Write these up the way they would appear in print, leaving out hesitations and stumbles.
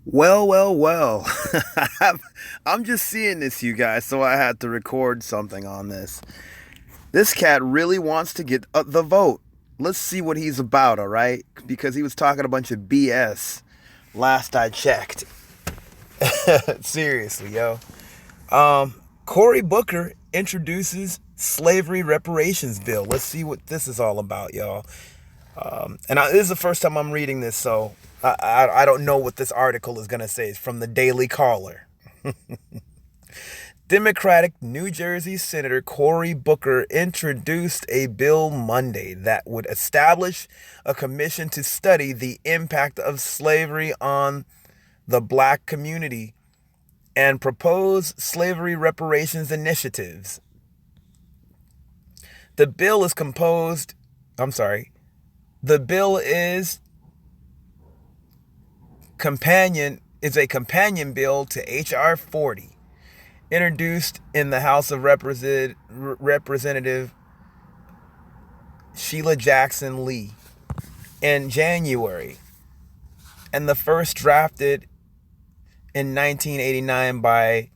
Well. I'm just seeing this, you guys, so I had to record something on this. This cat really wants to get the vote. Let's see what he's about, all right? Because he was talking a bunch of BS last I checked. Seriously, yo. Cory Booker introduces slavery reparations bill. Let's see what this is all about, y'all. This is the first time I'm reading this, so I don't know what this article is going to say. It's from the Daily Caller. Democratic New Jersey Senator Cory Booker introduced a bill Monday that would establish a commission to study the impact of slavery on the black community and propose slavery reparations initiatives. The bill is composed, I'm sorry, the bill is a companion bill to H.R. 40, introduced in the House of Representative Sheila Jackson Lee in January, and the first drafted in 1989 by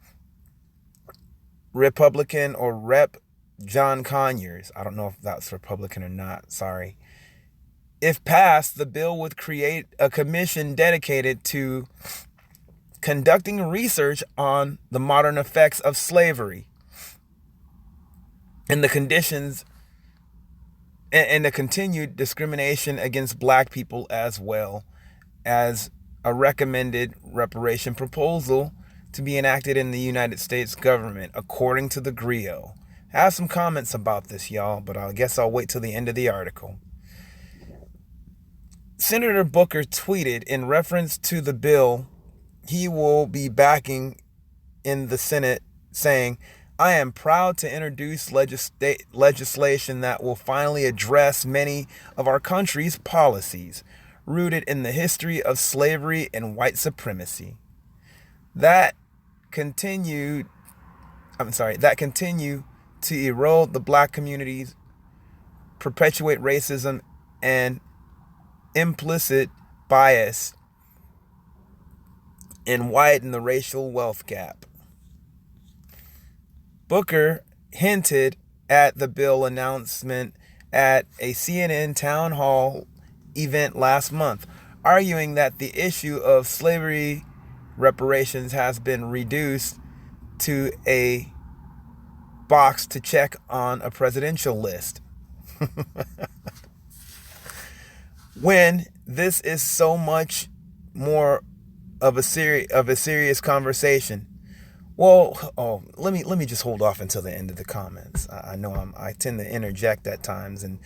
Republican or Rep. John Conyers. I don't know if that's Republican or not, sorry. If passed, the bill would create a commission dedicated to conducting research on the modern effects of slavery and the conditions and the continued discrimination against black people, as well as a recommended reparation proposal to be enacted in the United States government, according to the GRIO. I have some comments about this, y'all, but I guess I'll wait till the end of the article. Senator Booker tweeted in reference to the bill he will be backing in the Senate, saying, "I am proud to introduce legislation that will finally address many of our country's policies, rooted in the history of slavery and white supremacy, that continue to erode the black communities, perpetuate racism and implicit bias, and widen the racial wealth gap." Booker hinted at the bill announcement at a CNN town hall event last month, arguing that the issue of slavery reparations has been reduced to a box to check on a presidential list. When this is so much more of a serious conversation. Let me just hold off until the end of the comments. I know I tend to interject at times and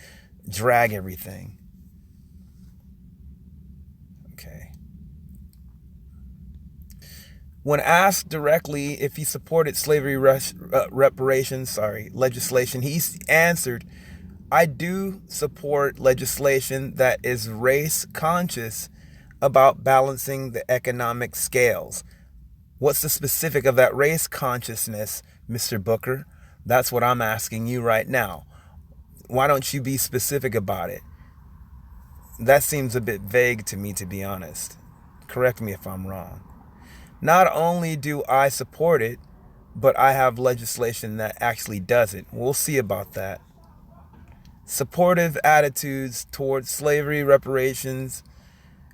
drag everything. Okay. When asked directly if he supported slavery reparations legislation, he answered, "I do support legislation that is race conscious about balancing the economic scales." What's the specific of that race consciousness, Mr. Booker? That's what I'm asking you right now. Why don't you be specific about it? That seems a bit vague to me, to be honest. Correct me if I'm wrong. Not only do I support it, but I have legislation that actually does it. We'll see about that. Supportive attitudes towards slavery reparations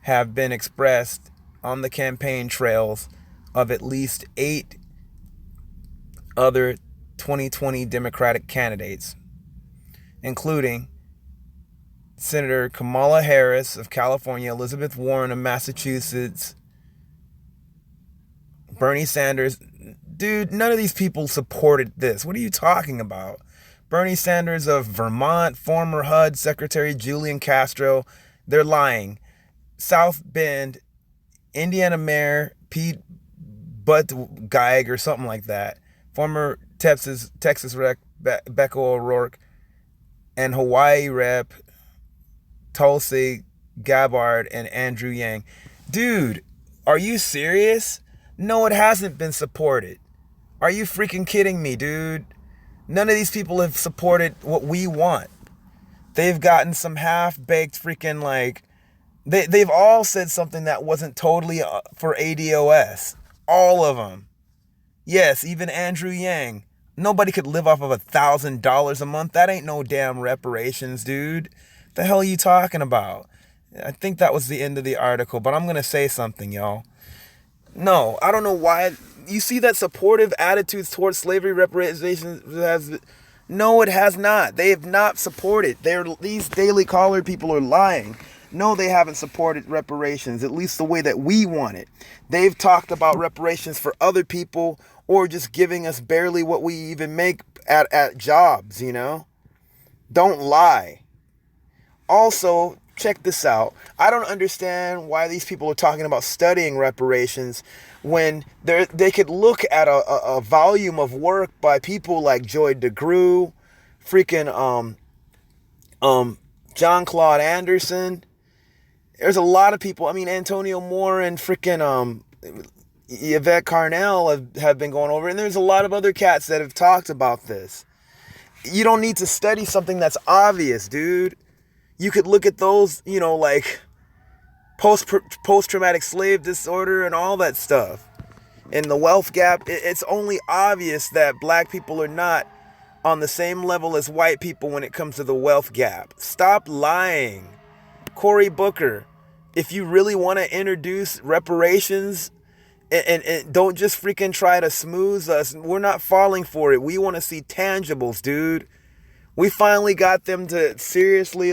have been expressed on the campaign trails of at least 8 other 2020 Democratic candidates, including Senator Kamala Harris of California, Elizabeth Warren of Massachusetts, Bernie Sanders. Dude, none of these people supported this. What are you talking about? Bernie Sanders of Vermont, former HUD Secretary Julian Castro, they're lying. South Bend, Indiana Mayor Pete Buttigieg or something like that, former Texas Rep Beto O'Rourke, and Hawaii Rep Tulsi Gabbard and Andrew Yang. Dude, are you serious? No, it hasn't been supported. Are you freaking kidding me, dude? None of these people have supported what we want. They've gotten some half-baked freaking They've all said something that wasn't totally for ADOS. All of them. Yes, even Andrew Yang. Nobody could live off of $1,000 a month. That ain't no damn reparations, dude. The hell are you talking about? I think that was the end of the article, but I'm gonna say something, y'all. No, I don't know why. You see that supportive attitudes towards slavery reparations has. No, it has not. They have not supported. These Daily Caller people are lying. No, they haven't supported reparations, at least the way that we want it. They've talked about reparations for other people or just giving us barely what we even make at jobs, you know? Don't lie. Also, check this out. I don't understand why these people are talking about studying reparations when they could look at a volume of work by people like Joy DeGruy, freaking John Claude Anderson. There's a lot of people. I mean, Antonio Moore and freaking Yvette Carnell have been going over, and there's a lot of other cats that have talked about this. You don't need to study something that's obvious, dude. You could look at those, you know, like post-traumatic slave disorder and all that stuff. And the wealth gap, it's only obvious that black people are not on the same level as white people when it comes to the wealth gap. Stop lying. Cory Booker, if you really want to introduce reparations and don't just freaking try to smooth us, we're not falling for it. We want to see tangibles, dude. We finally got them to seriously,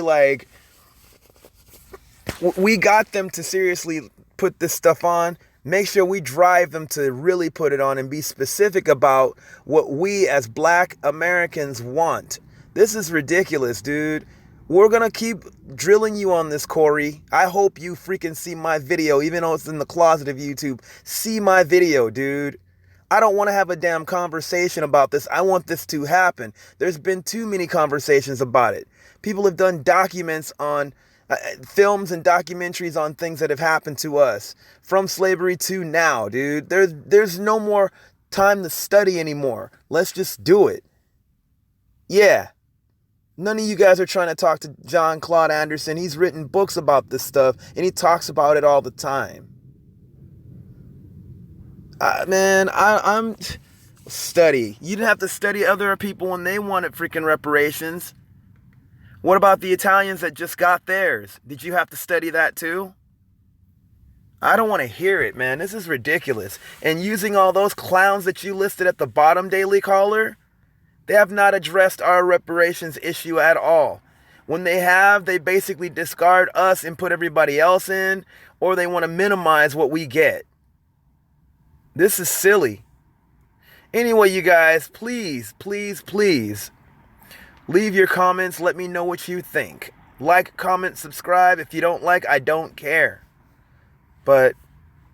put this stuff on. Make sure we drive them to really put it on and be specific about what we as black Americans want. This is ridiculous, dude. We're going to keep drilling you on this, Cory. I hope you freaking see my video, even though it's in the closet of YouTube. See my video, dude. I don't want to have a damn conversation about this. I want this to happen. There's been too many conversations about it. People have done documents on films and documentaries on things that have happened to us from slavery to now, dude. There's no more time to study anymore. Let's just do it. Yeah. None of you guys are trying to talk to John Claude Anderson. He's written books about this stuff, and he talks about it all the time. I'm study. You didn't have to study other people when they wanted freaking reparations. What about the Italians that just got theirs? Did you have to study that too? I don't want to hear it, man. This is ridiculous. And using all those clowns that you listed at the bottom, Daily Caller, they have not addressed our reparations issue at all. When they have, they basically discard us and put everybody else in, or they want to minimize what we get. This is silly. Anyway, you guys, please, please, please, leave your comments. Let me know what you think. Like, comment, subscribe. If you don't like, I don't care. But,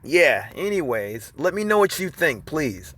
yeah, anyways, let me know what you think, please.